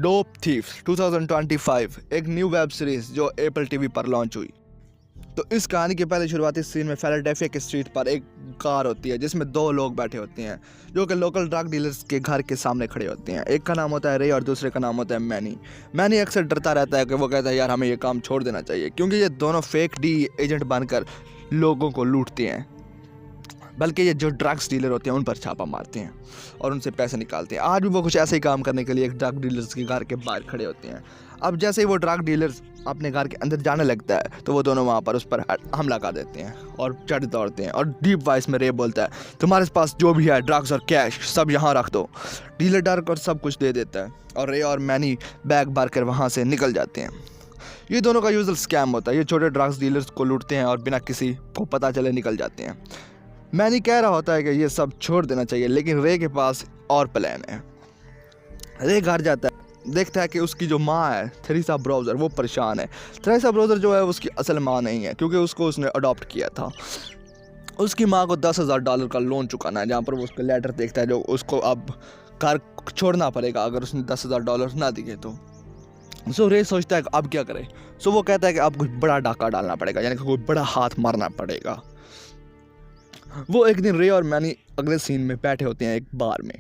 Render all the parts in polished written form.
Dope thieves 2025 एक new web series जो Apple TV पर लॉन्च हुई। तो इस कहानी के पहले शुरुआती सीन में फिलाडेल्फिया की स्ट्रीट पर एक कार होती है जिसमें दो लोग बैठे होते हैं जो कि लोकल ड्रग डीलर्स के घर के सामने खड़े होते हैं। एक का नाम होता है रे और दूसरे का नाम होता है मैनी। मैनी अक्सर डरता रहता है कि वो कहता है यार हमें ये काम छोड़ देना चाहिए क्योंकि ये दोनों फेक डी एजेंट बनकर लोगों को लूटते हैं, बल्कि ये जो ड्रग्स डीलर होते हैं उन पर छापा मारते हैं और उनसे पैसे निकालते हैं। आज भी वो कुछ ऐसे ही काम करने के लिए एक ड्रग डीलर्स के घर के बाहर खड़े होते हैं। अब जैसे ही वो ड्रग डीलर्स अपने घर के अंदर जाने लगता है तो वो दोनों वहाँ पर उस पर हमला कर देते हैं और चढ़ दौड़ते हैं और डीप वॉइस में रे बोलता है तुम्हारे पास जो भी है ड्रग्स और कैश सब यहाँ रख दो। डीलर डर कर सब कुछ दे देता है और रे और मैनी बैग भर कर वहाँ से निकल जाते हैं। ये दोनों का यूजुअल स्कैम होता है। ये छोटे ड्रग्स डीलर्स को लूटते हैं और बिना किसी को पता चले निकल जाते हैं। मैनी कह रहा होता है कि ये सब छोड़ देना चाहिए, लेकिन रे के पास और प्लान है। रे घर जाता है, देखता है कि उसकी जो माँ है थेरेसा ब्राउज़र वो परेशान है। थेरेसा ब्राउज़र जो है उसकी असल माँ नहीं है क्योंकि उसको उसने अडॉप्ट किया था। उसकी माँ को $10,000 का लोन चुकाना है, जहाँ पर वो उसका लेटर देखता है जो उसको अब घर छोड़ना पड़ेगा अगर उसने $10,000 ना दिए तो। सो रे सोचता है कि अब क्या करे। सो वो कहता है कि अब कुछ बड़ा डाका डालना पड़ेगा, यानी कि कोई बड़ा हाथ मारना पड़ेगा। वो एक दिन रे और मैनी अगले सीन में बैठे होते हैं एक बार में।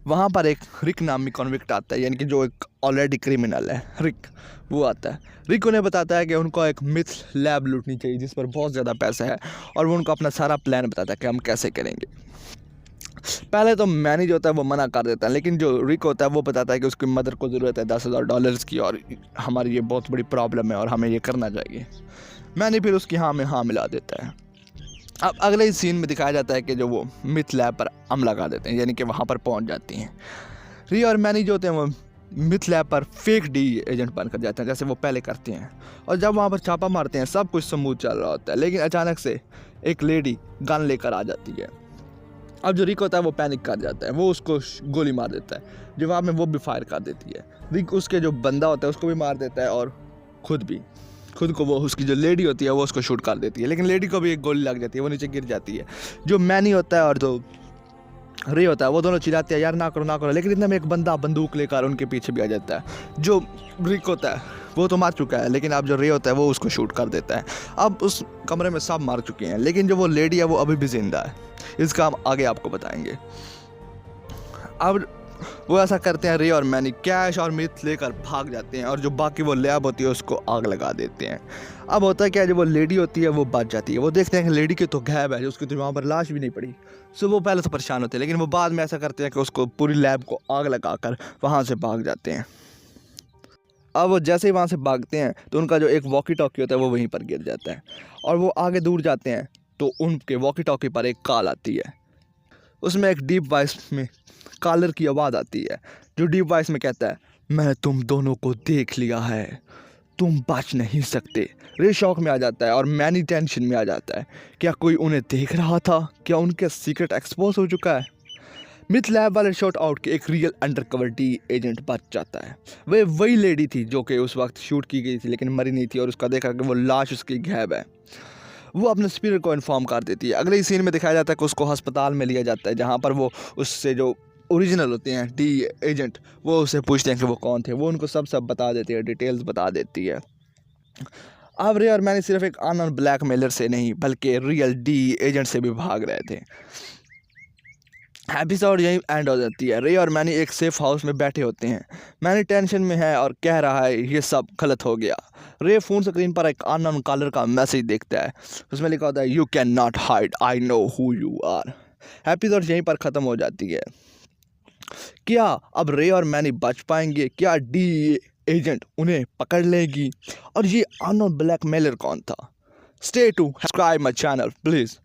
वहाँ पर एक रिक नामी कॉन्विक्ट आता है, यानी कि जो एक ऑलरेडी क्रिमिनल है रिक, वो आता है। रिक उन्हें बताता है कि उनको एक मिथ लैब लूटनी चाहिए जिस पर बहुत ज़्यादा पैसा है और वो उनको अपना सारा प्लान बताता है कि हम कैसे करेंगे। पहले तो मैनी जो होता है वो मना कर देता है, लेकिन जो रिक होता है वो बताता है कि उसकी मदर को ज़रूरत है $10,000 की और हमारी ये बहुत बड़ी प्रॉब्लम है और हमें ये करना चाहिए। मैनी फिर उसकी हाँ में हाँ मिला देता है। अब अगले ही सीन में दिखाया जाता है कि जो वो मिथ लैब पर हमला कर देते हैं, यानी कि वहाँ पर पहुँच जाती हैं। री और मैनी जो होते हैं वो मिथ लैब पर फेक डी एजेंट बनकर जाते हैं जैसे वो पहले करते हैं। और जब वहाँ पर छापा मारते हैं सब कुछ स्मूथ चल रहा होता है, लेकिन अचानक से एक लेडी गन लेकर आ जाती है। अब जो रिक होता है वो पैनिक कर जाता है, वो उसको गोली मार देता है। जवाब में वो भी फायर कर देती है। रिक उसके जो बंदा होता है उसको भी मार देता है और खुद को वो उसकी जो लेडी होती है वो उसको शूट कर देती है, लेकिन लेडी को भी एक गोली लग जाती है, वो नीचे गिर जाती है। जो मैनी होता है और जो रे होता है वो दोनों चिल्लाते हैं यार ना करो, लेकिन इतना में एक बंदा बंदूक लेकर उनके पीछे भी आ जाता है। जो रिक होता है वो तो मार चुका है, लेकिन अब जो रे होता है वो उसको शूट कर देता है। अब उस कमरे में सब मार चुके हैं, लेकिन जो वो लेडी है वो अभी भी जिंदा है। इसका हम आगे आपको बताएंगे। अब वो ऐसा करते हैं, रे और मैनी कैश और मिथ लेकर भाग जाते हैं और जो बाकी वो लैब होती है उसको आग लगा देते हैं। अब होता है क्या, जो वो लेडी होती है वो बच जाती है। वो देखते हैं कि लेडी की तो गायब है, जो उसकी तो वहाँ पर लाश भी नहीं पड़ी। सो वो पहले तो परेशान होते हैं, लेकिन वो बाद में ऐसा करते हैं कि उसको पूरी लैब को आग लगाकर वहाँ से भाग जाते हैं। अब वो जैसे ही वहाँ से भागते हैं तो उनका जो एक वॉकी टॉकी होता है वो वहीं पर गिर जाता है और वो आगे दूर जाते हैं तो उनके वॉकी टॉकी पर एक कॉल आती है। उसमें एक डीप वॉइस में कॉलर की आवाज़ आती है जो डीप वॉइस में कहता है मैं तुम दोनों को देख लिया है, तुम बच नहीं सकते। रे शॉक में आ जाता है और मैनी टेंशन में आ जाता है। क्या कोई उन्हें देख रहा था? क्या उनके सीक्रेट एक्सपोज हो चुका है? मिथ लैब वाले शॉट आउट के एक रियल अंडरकवर डी एजेंट बच जाता है। वही लेडी थी जो कि उस वक्त शूट की गई थी लेकिन मरी नहीं थी और उसका देखा कि वो लाश उसकी गायब है। वो अपने स्पीकर को इन्फॉर्म कर देती है। अगले सीन में दिखाया जाता है कि उसको अस्पताल में लिया जाता है, जहाँ पर वो उससे जो ओरिजिनल होते हैं डी एजेंट वो उससे पूछते हैं कि वो कौन थे। वो उनको सब बता देती है, डिटेल्स बता देती है। अब रे और मैंने सिर्फ एक अननोन ब्लैकमेलर से नहीं बल्कि रियल डी एजेंट से भी भाग रहे थे। एपिसोड यहीं एंड हो जाती है। रे और मैनी एक सेफ हाउस में बैठे होते हैं। मैनी टेंशन में है और कह रहा है ये सब गलत हो गया। रे फोन स्क्रीन पर एक अननोन कॉलर का मैसेज देखता है, उसमें लिखा होता है you can not hide, I know who you are. Episode यहीं पर ख़त्म हो जाती है। क्या अब रे और मैनी बच पाएंगे? क्या डी एजेंट उन्हें पकड़ लेगी? और ये अननोन ब्लैकमेलर कौन था? Stay to subscribe my channel please.